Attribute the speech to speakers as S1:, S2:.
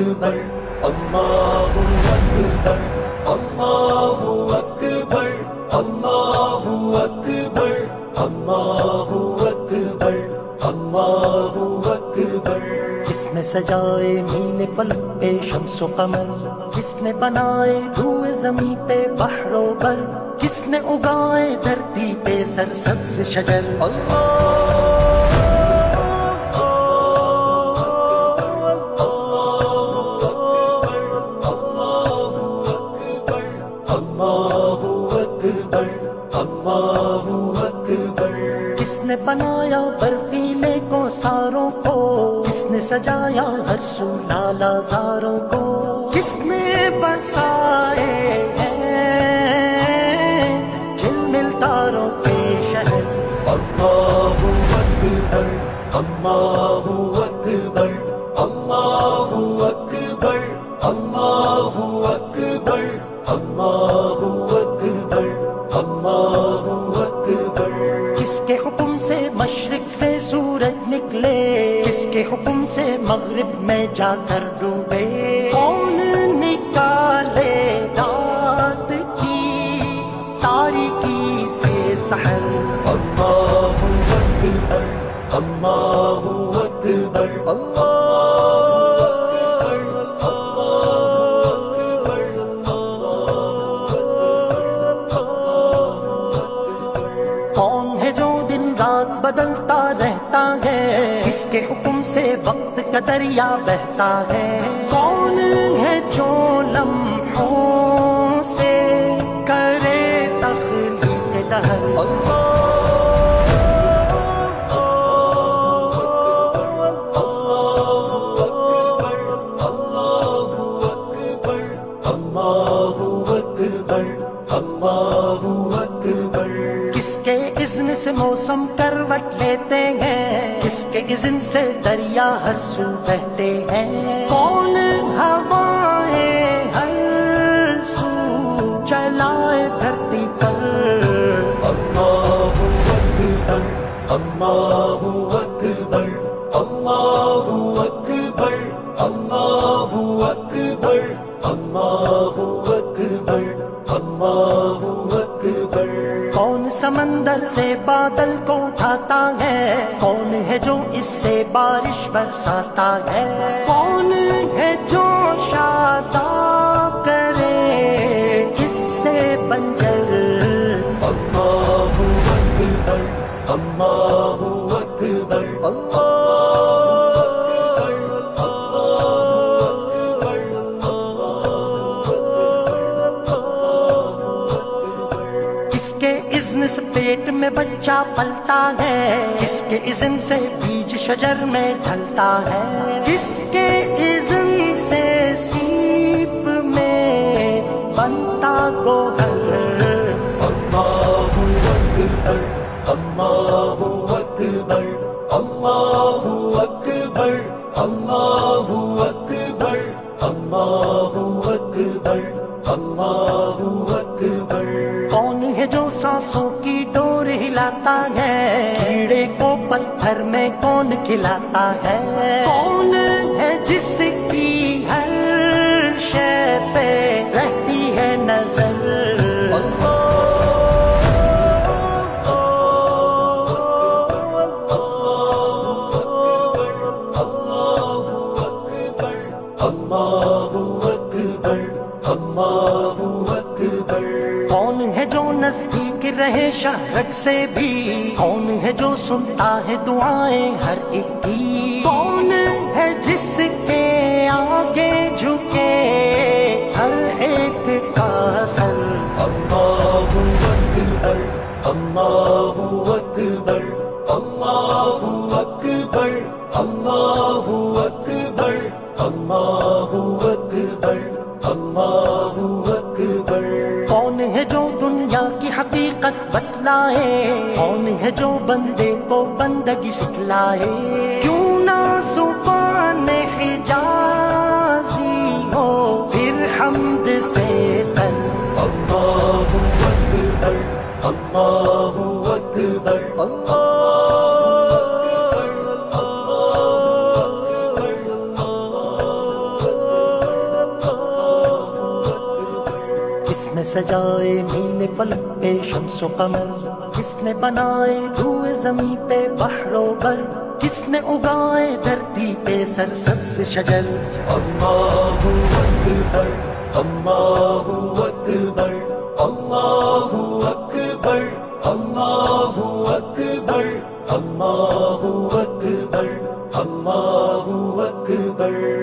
S1: اکبر اللہ اکبر اللہ اکبر اللہ اکبر اللہ اکبر اللہ اکبر
S2: کس نے سجائے نیلے فلک پہ شمس و قمر، کس نے بنائے روئے زمیں پہ بحر و بر، کس نے اگائے دھرتی پہ سرسبز شجر۔ کس نے بنایا برفیلے کو ساروں کو، کس نے سجایا ہر سو لالا زاروں کو، کس نے بسائے ہیں جھلمل تاروں کے شہر۔
S1: اللہ اکبر اللہ اکبر اللہ اکبر اللہ اکبر اللہ اکبر اللہ اکبر۔
S2: کس کے حکم سے مشرق سے سورج نکلے، کس کے حکم سے مغرب میں جا کر ڈوبے، کون نکالے رات کی تاریکی سے سحر۔
S1: اللہ اکبر اللہ اکبر اللہ
S2: کون ہے جو دن رات بدلتا رہتا ہے، کس کے حکم سے وقت کا دریا بہتا ہے، کون ہے جو لمحوں سے کرے تخلیق دہر۔ کس کے اذن سے موسم کروٹ لیتے ہیں، کس کے اذن سے دریا ہر سو بہتے ہیں، کون ہوائیں ہر سو چلائے دھرتی پر۔
S1: اللہ اکبر اللہ اکبر اللہ اکبر اللہ اکبر اللہ اکبر اللہ اکبر۔
S2: کون سمندر سے بادل کو اٹھاتا ہے، کون ہے جو اس سے بارش برساتا ہے، کون ہے جو شاداب کرے اس سے بنجر۔
S1: اللہ اکبر اللہ اکبر اللہ
S2: کس کے اذن سے پیٹ میں بچہ پلتا ہے، کس کے اذن سے بیج شجر میں ڈھلتا ہے، کس کے اذن سے سیپ میں بنتا گوہر۔
S1: اللہ اکبر اللہ اکبر اللہ اکبر اللہ اکبر اللہ اکبر اللہ اکبر۔
S2: کون ہے جو سانسوں کی ڈور ہلاتا ہے، کیڑے کو پتھر میں کون کھلاتا ہے، کون ہے جس کی ہر شے پہ رہتی ہے نظر۔ کون ہے جو نزدیک رہے شہرک سے بھی، کون ہے جو سنتا ہے دعائیں ہر ایک کی، کون ہے جس کے آگے جھکے ہر ایک کا سر۔
S1: اللہ اکبر اللہ اکبر اللہ اکبر اللہ اکبر اللہ اکبر اللہ اکبر۔
S2: کون ہے جو دنیا کی حقیقت بتلائے، کون ہے جو بندے کو بندگی سکھلائے، کیوں نہ زبان حجازی ہو پھر حمد سے کل۔
S1: اللہ اکبر اللہ اکبر اللہ
S2: کس نے سجائے نیلے فلک پہ شمس و قمر، کس نے بنائے روئے زمیں پہ بحر و بر، کس نے اگائے دھرتی پہ سرسبز شجر۔
S1: اللہ اکبر اللہ اکبر اللہ اکبر اللہ اکبر اللہ اکبر اللہ اکبر۔